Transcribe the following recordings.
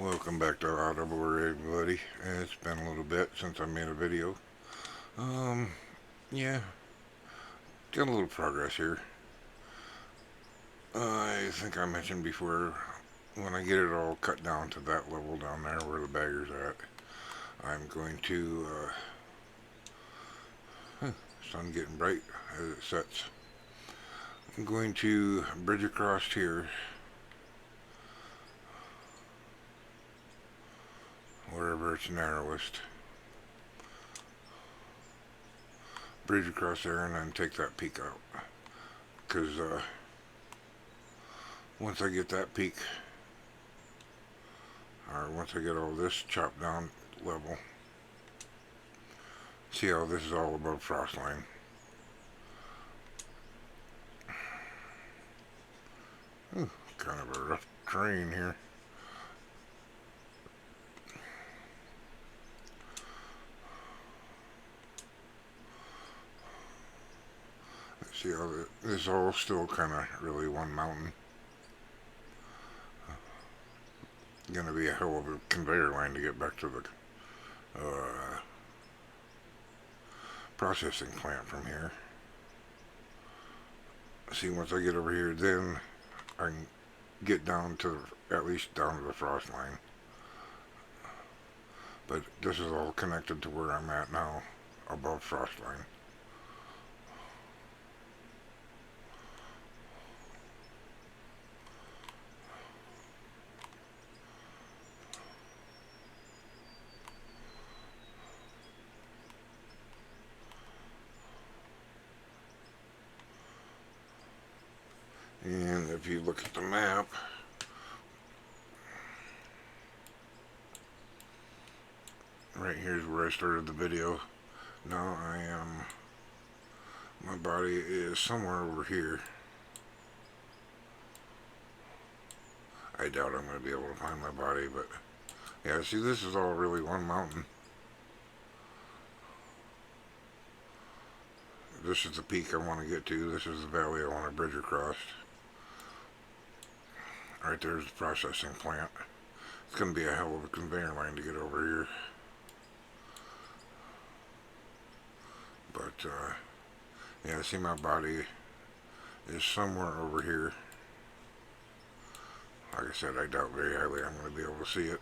Welcome back to Audible, everybody. It's been a little bit since I made a video. Um, yeah, got a little progress here. I think I mentioned before, when I get it all cut down to that level down there where the bagger's at, I'm going to, sun getting bright as it sets. I'm going to bridge across here, wherever it's narrowest. Bridge across there and then take that peak out. Because, once I get that peak, or once I get all this chopped down level, see how this is all above frost line. Kind of a rough terrain here. See how this is all still kind of really one mountain. Gonna be a hell of a conveyor line to get back to the processing plant from here. See, once I get over here, then I can get down to at least down to the frost line. But this is all connected to where I'm at now, above frost line. And if you look at the map, right here's where I started the video. Now my body is somewhere over here. I doubt I'm going to be able to find my body, but yeah, see, this is all really one mountain. This is the peak I want to get to. This is the valley I want to bridge across. Right there's the processing plant. It's going to be a hell of a conveyor line to get over here. But, yeah, see, my body is somewhere over here. Like I said, I doubt very highly I'm going to be able to see it.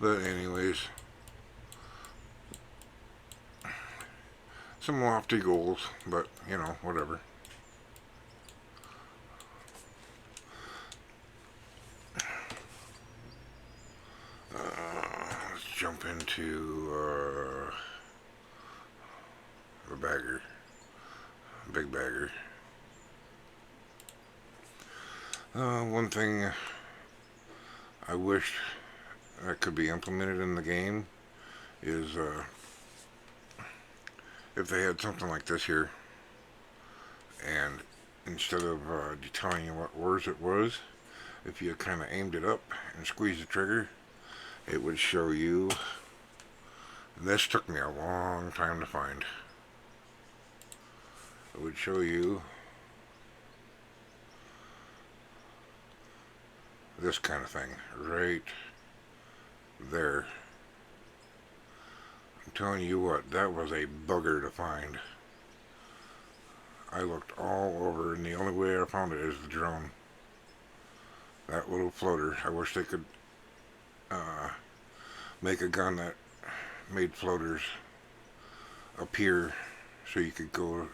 But anyways, some lofty goals, but, you know, whatever. Let's jump into the bagger. Big bagger. One thing I wish that could be implemented in the game is if they had something like this here, and instead of telling you what ores it was, if you kind of aimed it up and squeezed the trigger, it would show you. This took me a long time to find. It would show you this kind of thing right there. I'm telling you what, that was a bugger to find. I looked all over, and the only way I found it is the drone. That little floater. I wish they could make a gun that made floaters appear so you could go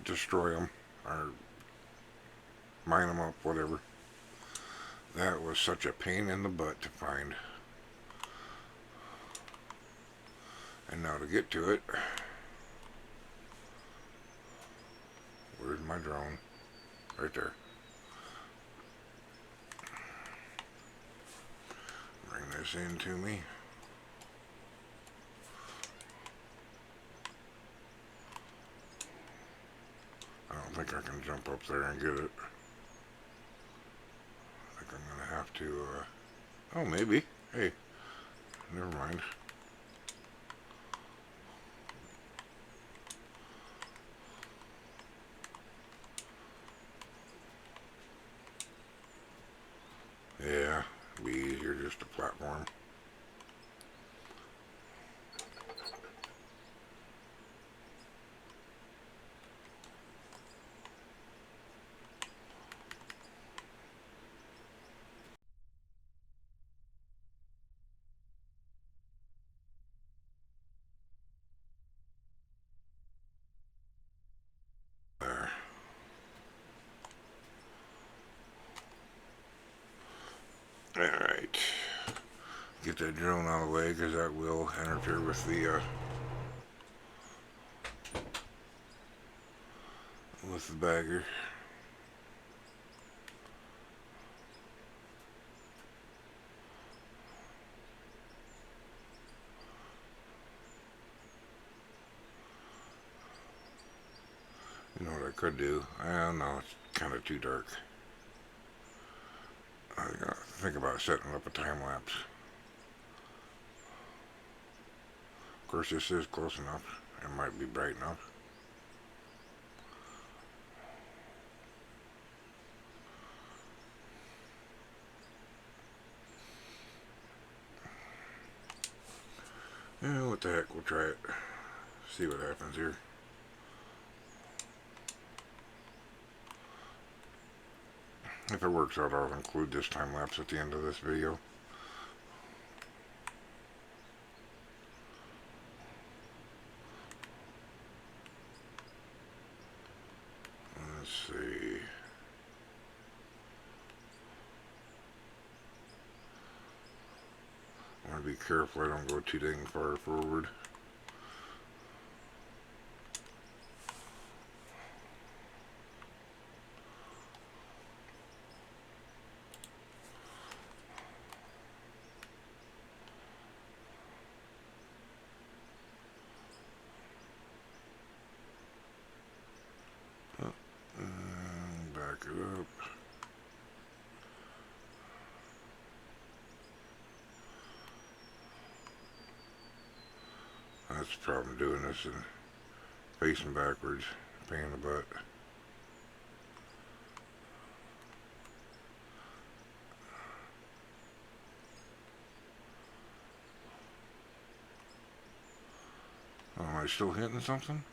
destroy them or mine them up, whatever. That was such a pain in the butt to find. And now to get to it, where's my drone? Right there. Bring this in to me. I don't think I can jump up there and get it. I think I'm going to have to, oh, maybe. Hey, never mind. get that drone out of the way because that will interfere with the bagger. You know what I could do? I don't know, it's kind of too dark. I gotta think about setting up a time lapse. Of course, this is close enough. It might be bright enough. Yeah, what the heck, we'll try it. See what happens here. If it works out, I'll include this time lapse at the end of this video. Let's see. I want to be careful I don't go too dang far forward. Back it up. That's the problem doing this and facing backwards, pain in the butt. Oh, am I still hitting something?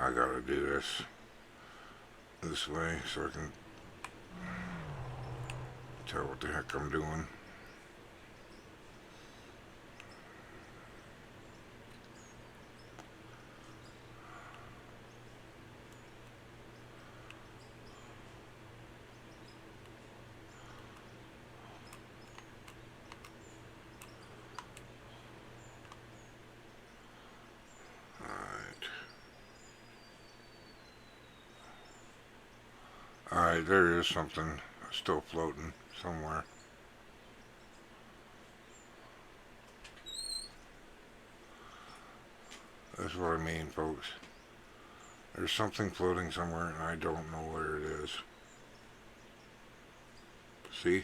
I gotta do this way so I can tell what the heck I'm doing. Alright, there is something still floating somewhere. That's what I mean, folks. There's something floating somewhere and I don't know where it is. See?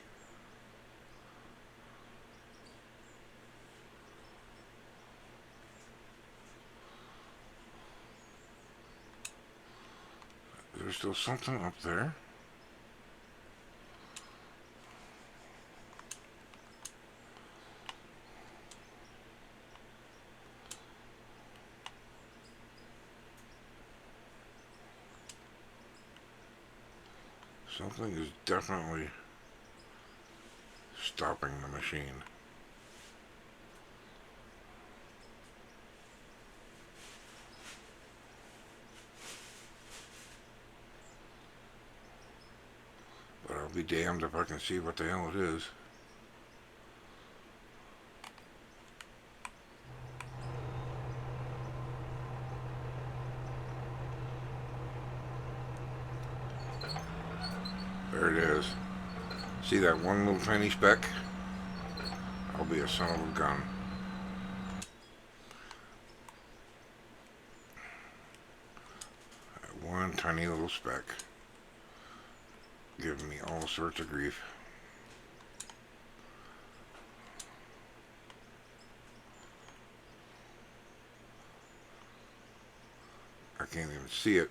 There's still something up there. Something is definitely stopping the machine. But I'll be damned if I can see what the hell it is. There it is. See that one little tiny speck? I'll be a son of a gun. That one tiny little speck. Giving me all sorts of grief. I can't even see it.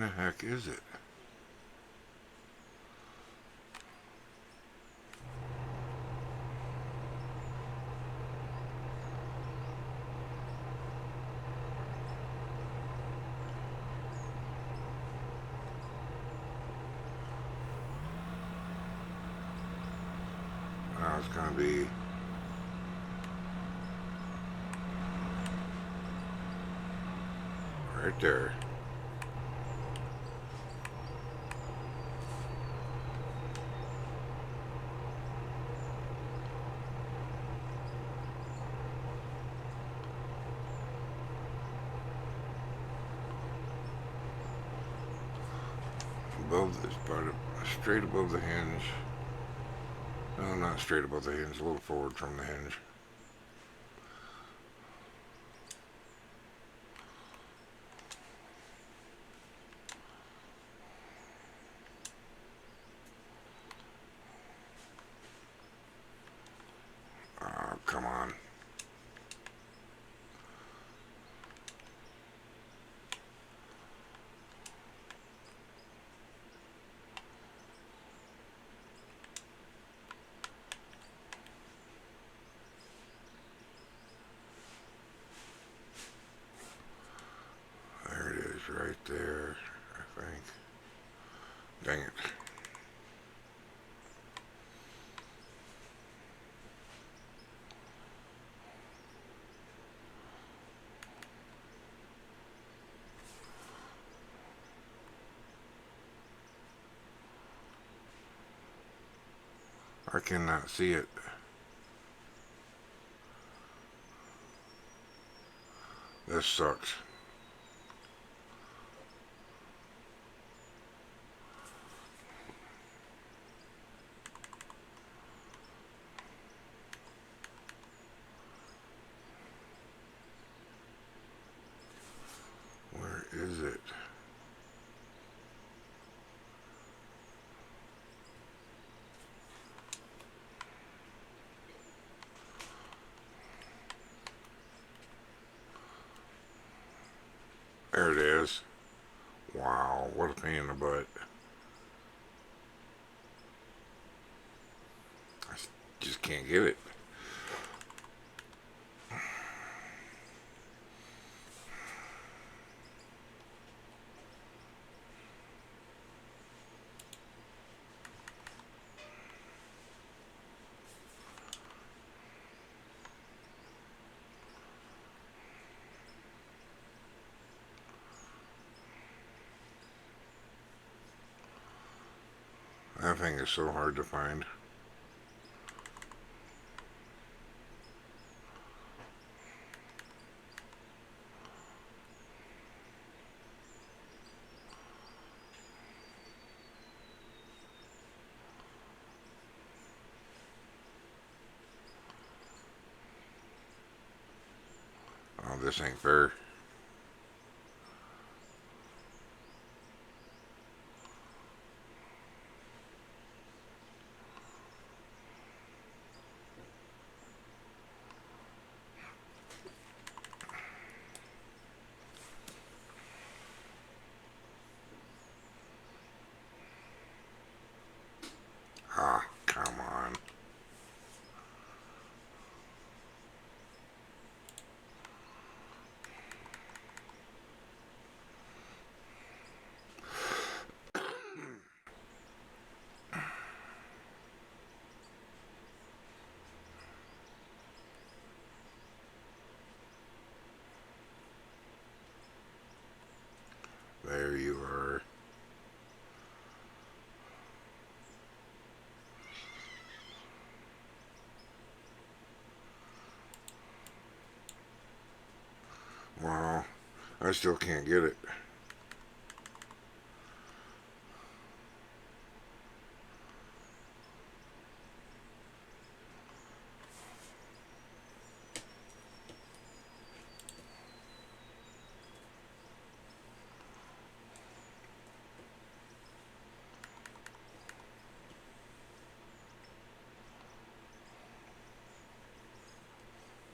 the heck is it? Now it's going to be right there. Above this part of, straight above the hinge. No, not straight above the hinge, a little forward from the hinge. Oh, come on. There it is, right there, I think. Dang it. I cannot see it. This sucks. Where is it? There it is. Wow, what a pain in the butt. I just can't get it. That thing is so hard to find. Oh, this ain't fair. Ah, come on. There you are. Wow, I still can't get it.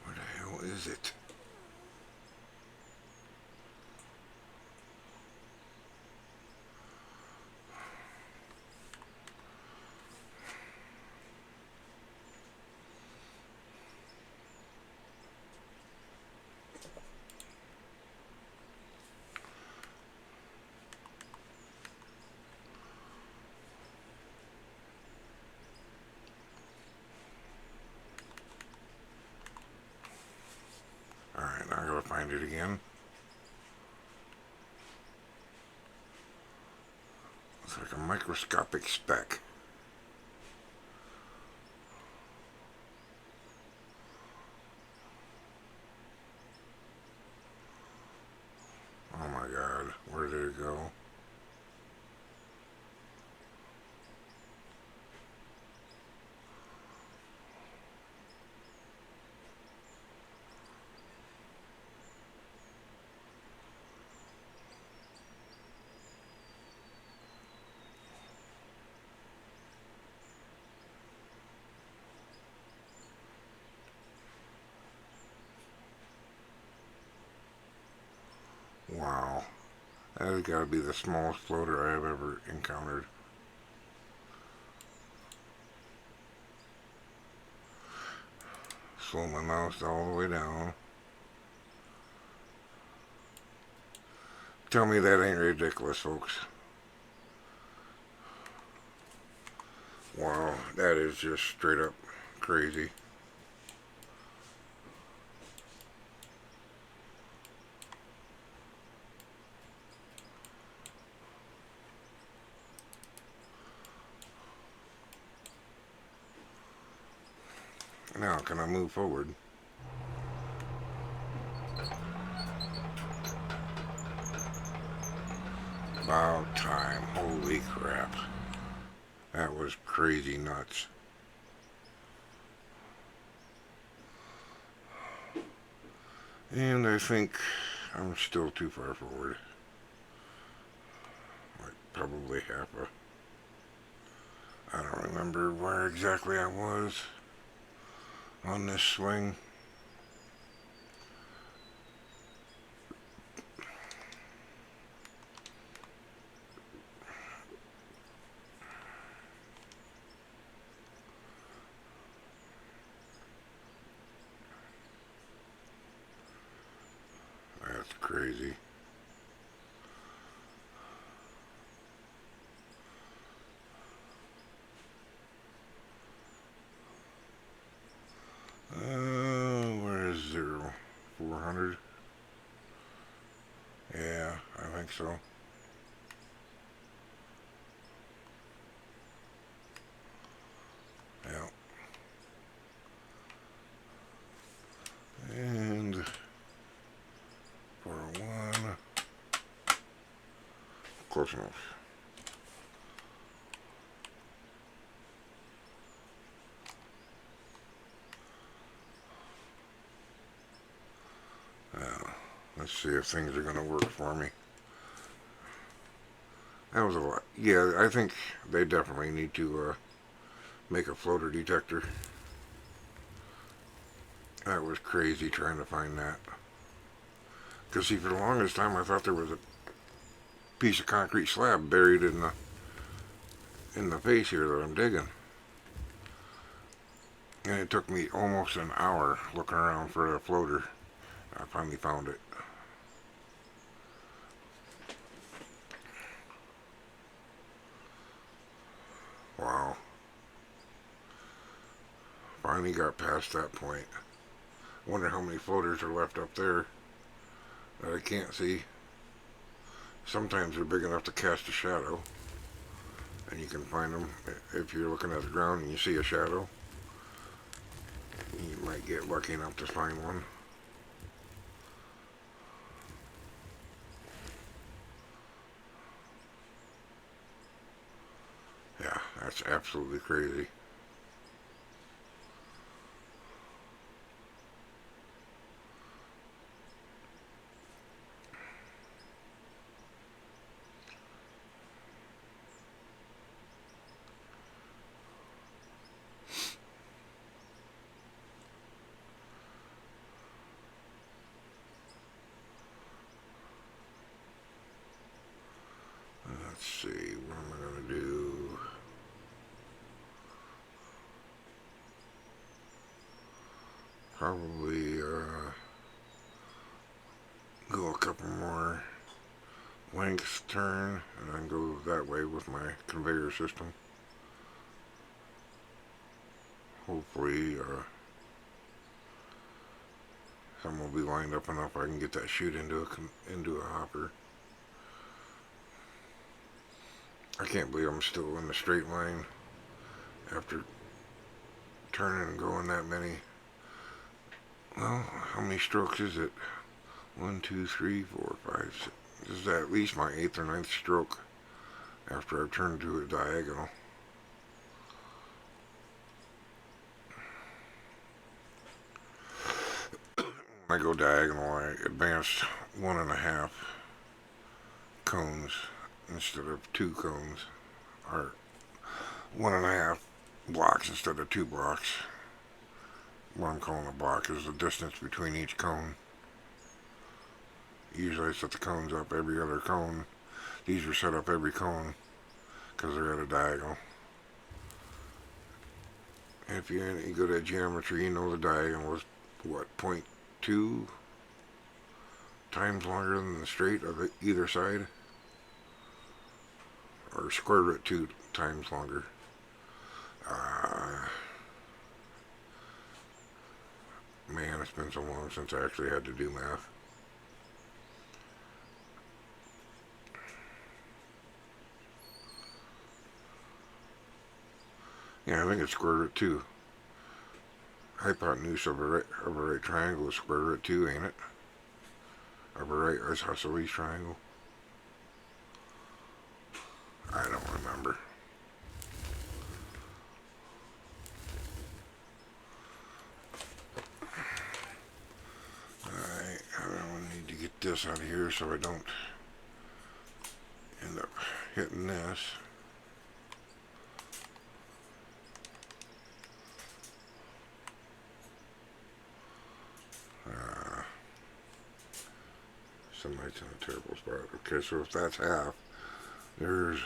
Where the hell is it? microscopic speck. Oh my God, where did it go? Wow, that has got to be the smallest floater I have ever encountered. Slow my mouse all the way down. Tell me that ain't ridiculous, folks. Wow, that is just straight up crazy. Now, can I move forward? About time. Holy crap. That was crazy nuts. And I think I'm still too far forward. Like probably half a... I don't remember where exactly I was on this swing. That's crazy. Where is 0? 400? Yeah, I think so. Yeah. And 401. Close enough. Now, let's see if things are going to work for me. That was a lot. Yeah, I think they definitely need to make a floater detector. That was crazy trying to find that. Because see, for the longest time I thought there was a piece of concrete slab buried in the face here that I'm digging. And it took me almost an hour looking around for a floater. I finally found it. Wow. Finally got past that point. Wonder how many floaters are left up there that I can't see. Sometimes they're big enough to cast a shadow. And you can find them if you're looking at the ground and you see a shadow. You might get lucky enough to find one. Yeah, that's absolutely crazy. Let's see, what am I going to do? Probably go a couple more lengths turn and then go that way with my conveyor system. Hopefully some will be lined up enough I can get that chute into a hopper. I can't believe I'm still in the straight line after turning and going that many. Well, how many strokes is it? 1, 2, 3, 4, 5, 6. This is at least my 8th or ninth stroke after I've turned to a diagonal. When I go diagonal, I advance 1.5 cones instead of 2 cones, or 1.5 blocks instead of 2 blocks. What I'm calling a block is the distance between each cone. Usually I set the cones up every other cone. These are set up every cone because they're at a diagonal. If you're any good at geometry, you know the diagonal is what, 0.2 times longer than the straight of either side, or square root 2 times longer. Man, it's been so long since I actually had to do math. Yeah, I think it's square root 2. Hypotenuse of a right triangle is square root 2, ain't it? Of a right isosceles triangle. I don't remember. Alright, I need to get this out of here so I don't end up hitting this. Somebody's in a terrible spot. Okay, so if that's half, there's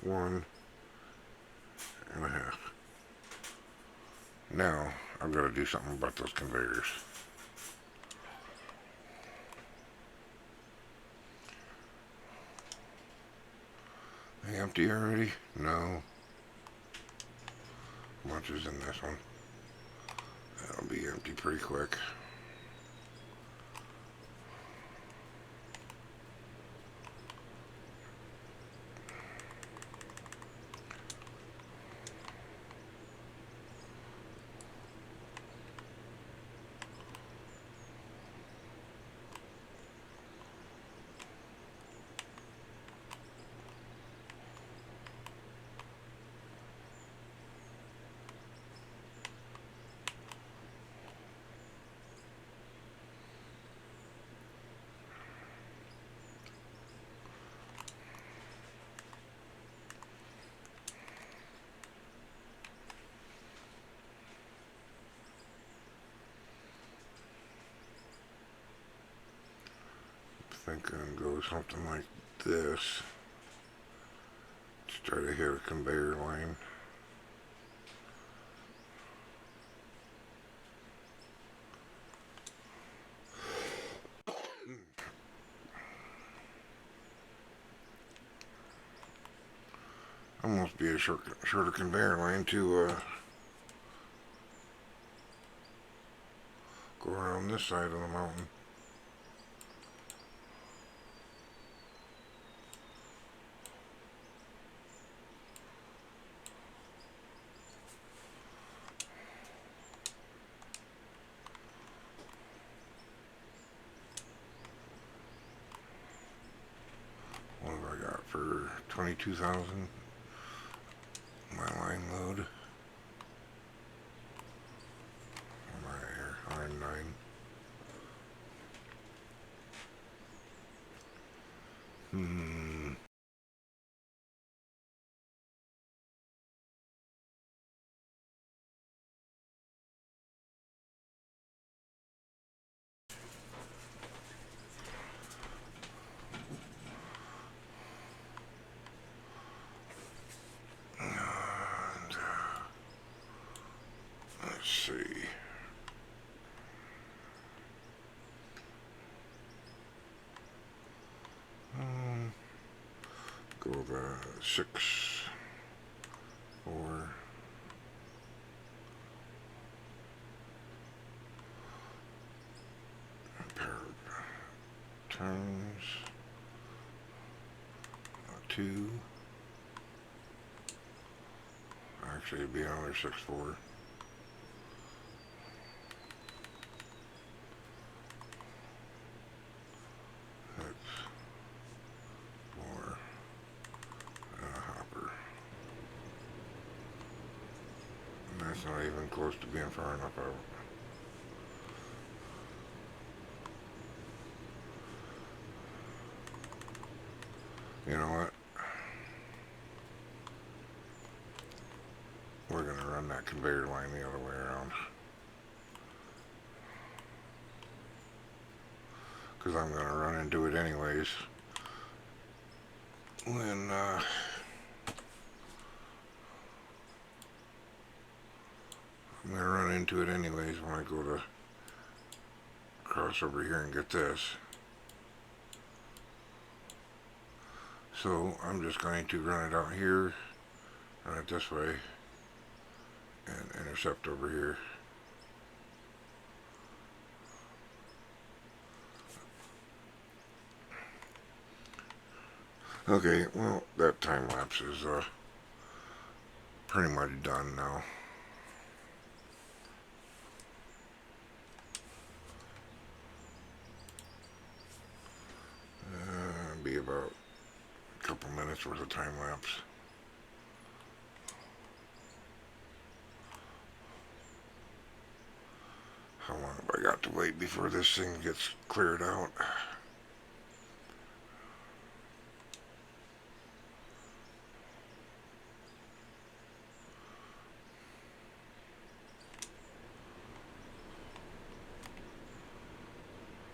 1.5. Now, I've got to do something about those conveyors. They empty already? No. How much is in this one? That'll be empty pretty quick. I think I'm going to go something like this. Let's try to hit a conveyor line. Almost be a shorter conveyor line to go around this side of the mountain. What have I got for 22,000? My line load. My line 9. And, let's see. Go the 6, 4. Pair of turns. 2. Actually, it'd be another 6.4. That's not even close to being far enough out. You know what? We're going to run that conveyor line the other way around. Because I'm going to run into it anyways. When, I'm going to run into it anyways when I go to cross over here and get this. So I'm just going to run it out here, run it this way, and intercept over here. Okay, well, that time lapse is pretty much done now. Be about a couple minutes worth of time lapse. How long have I got to wait before this thing gets cleared out?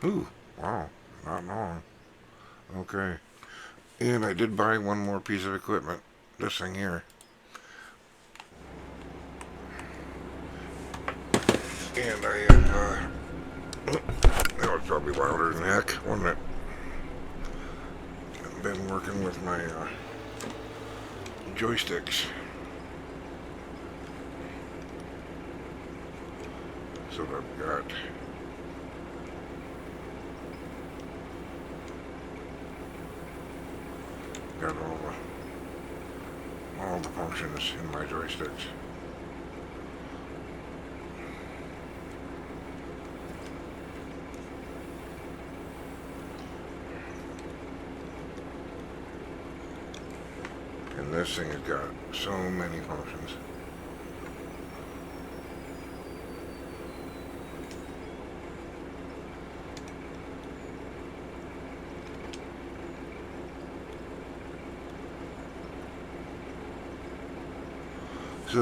Ooh, wow, not long. Okay. And I did buy one more piece of equipment. This thing here. And I have, that was probably louder than heck, wasn't it? I've been working with my joysticks. So I've got all the functions in my joysticks. And this thing has got so many functions. So,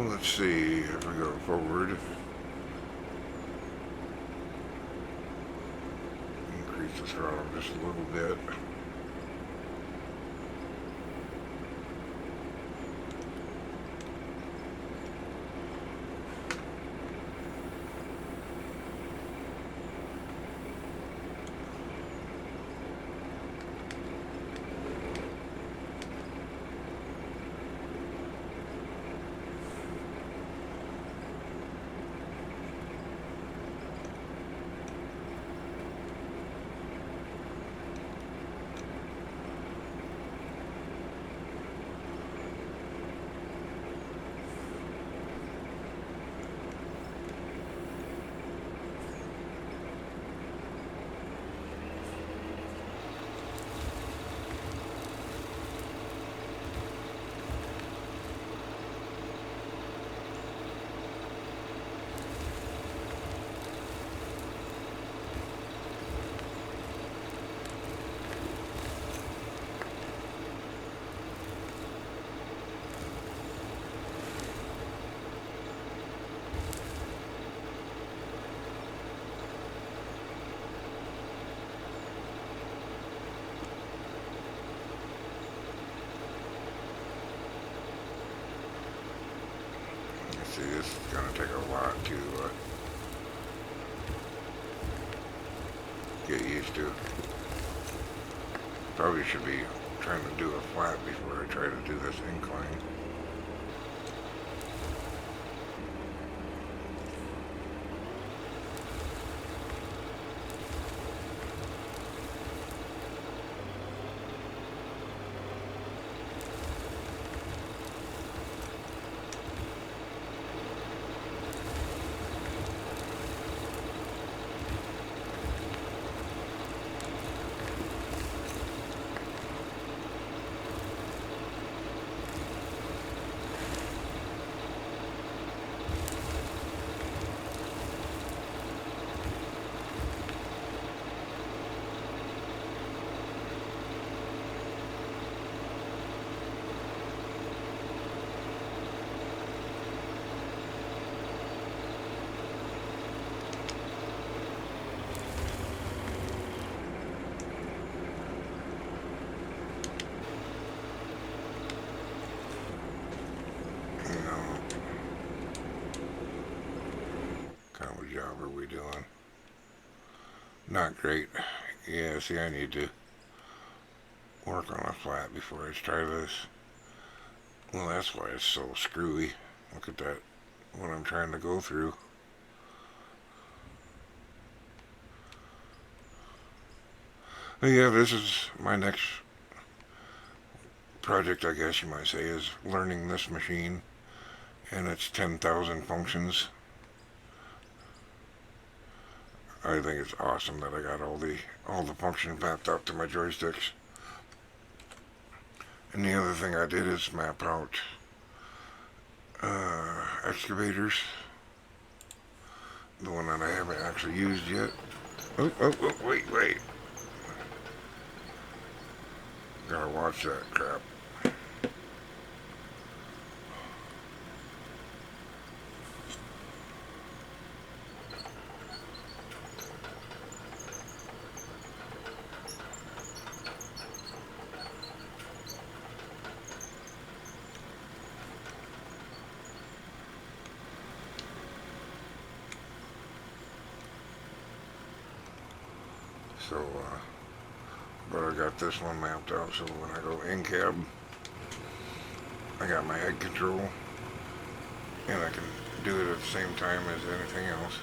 let's see, if we go forward, increase the throttle just a little bit. See, this is going to take a lot to get used to. Probably should be trying to do a flat before I try to do this incline. job are we doing? Not great. Yeah, see, I need to work on a flat before I try this. Well, that's why it's so screwy. Look at that, what I'm trying to go through. But yeah, this is my next project, I guess you might say, is learning this machine and its 10,000 functions. I think it's awesome that I got all the functions mapped out to my joysticks. And the other thing I did is map out excavators, the one that I haven't actually used yet. Oh, wait. Gotta watch that crap. So, but I got this one mapped out so when I go in cab, I got my head control and I can do it at the same time as anything else.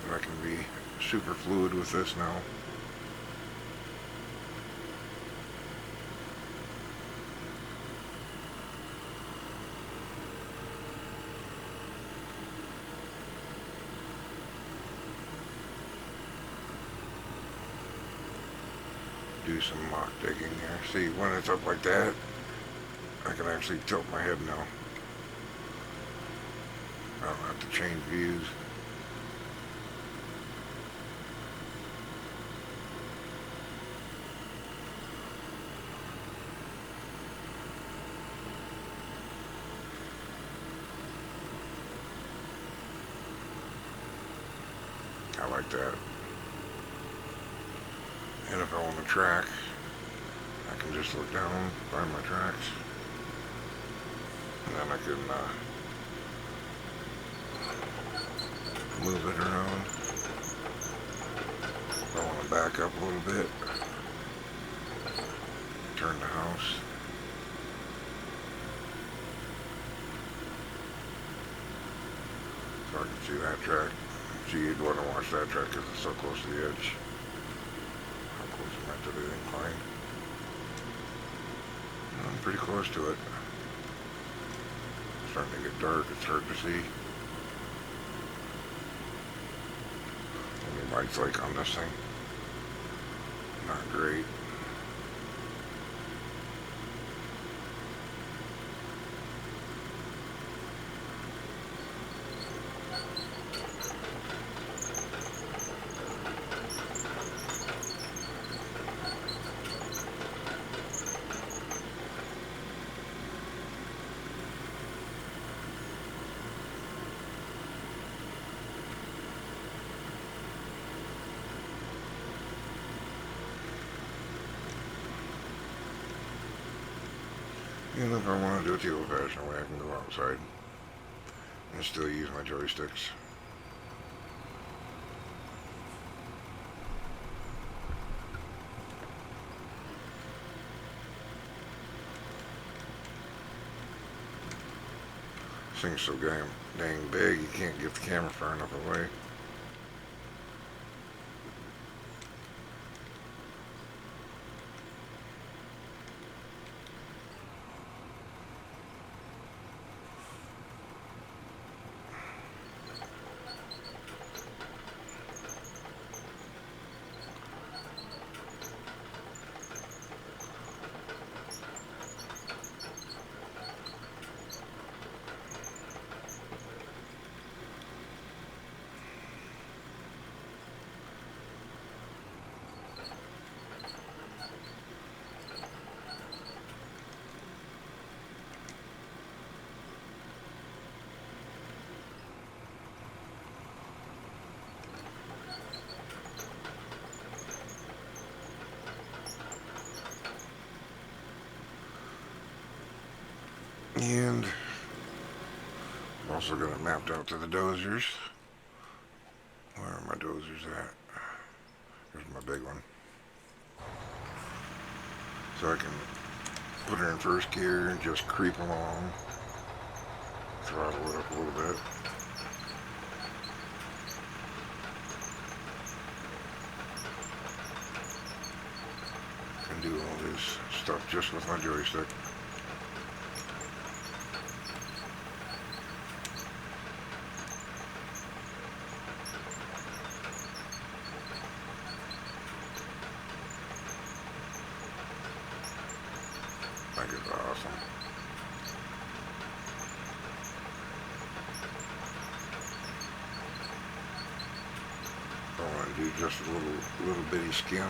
And I can be super fluid with this now. Do some mock digging here. See, when it's up like that, I can actually tilt my head now. I don't have to change views. I like that. And if I want to track, I can just look down, find my tracks, and then I can move it around. If I want to back up a little bit, turn the house. So I can see that track. See, you'd want to watch that track because it's so close to the edge. How close am I to the incline? I'm pretty close to it. It's starting to get dark. It's hard to see. Any lights like on this thing? Not great. And if I want to do it the old-fashioned way, I can go outside and still use my joysticks. This thing's so dang big, you can't get the camera far enough away. And Also got it mapped out to the dozers. Where are my dozers at? Here's my big one. So I can put her in first gear and just creep along. Throttle it up a little bit. And do all this stuff just with my joystick. I think it's awesome. I want to do just a little bitty skim.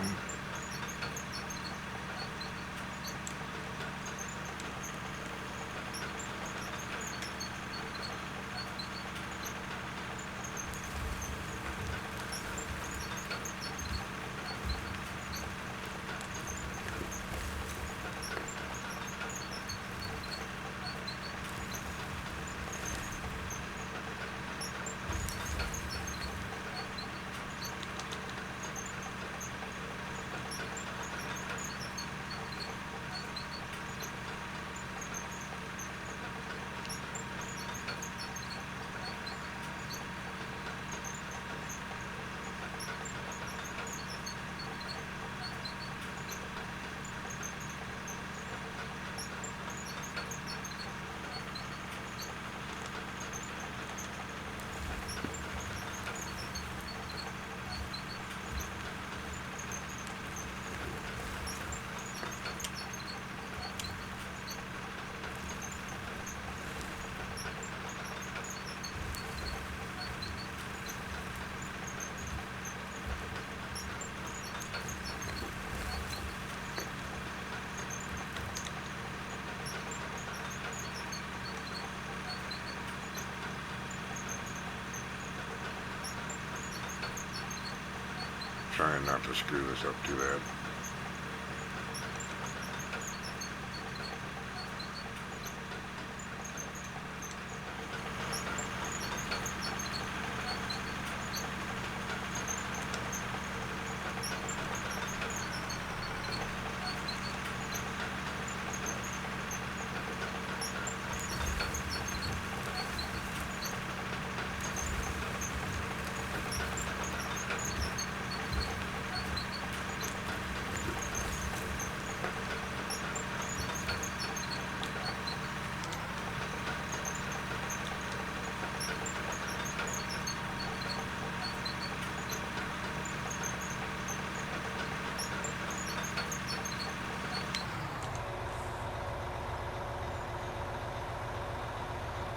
Trying not to screw this up too bad.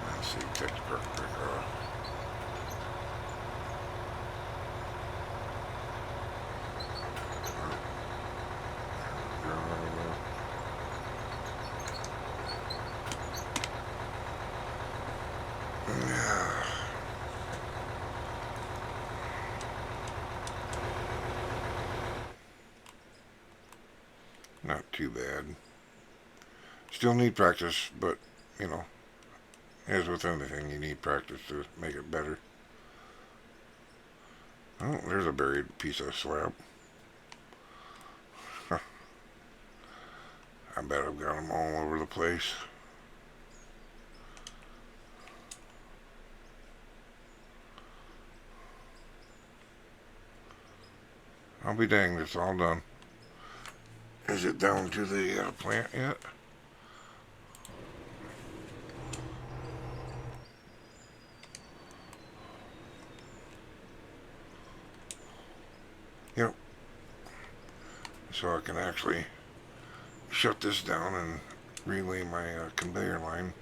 Let's see, take the perk breaker off. Yeah. Not too bad. Still need practice, but, you know, as with anything, you need practice to make it better. Oh, there's a buried piece of slab. Huh. I bet I've got them all over the place. I'll be danged, it's all done. Is it down to the plant yet? Yep. So I can actually shut this down and relay my conveyor line.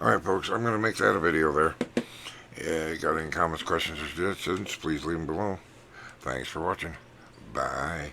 Alright folks, I'm going to make that a video there. Yeah, got any comments, questions, or suggestions, please leave them below. Thanks for watching. Bye.